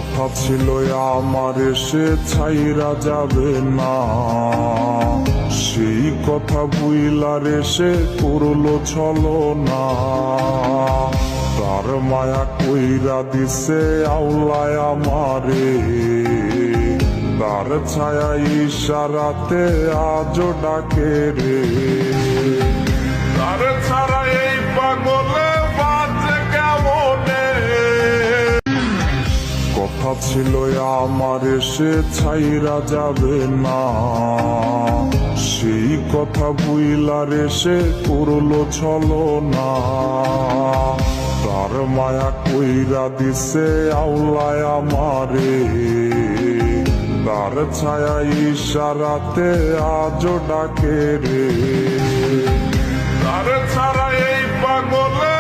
কথা ছিল আমার সে ছাইরা যাবে না, সেই কথা বুইলার এসে করলো ছলনা। তার মায়া কইরা দিছে আউলায় আমারে, তার ছায়া ইশারাতে আজও ডাকে রে। তার ছাড়া এই পাগলে বাঁচে কেমনে? কথা ছিল আমার সে ছাইরা যাবে না, সেই কথা বুইলার এসে করলো ছলনা। তার মায়া কইরা দিছে আউলায় আমারে, তার ছায়া ইশারাতে আজও ডাকে রে। তার ছাড়া এই পাগলে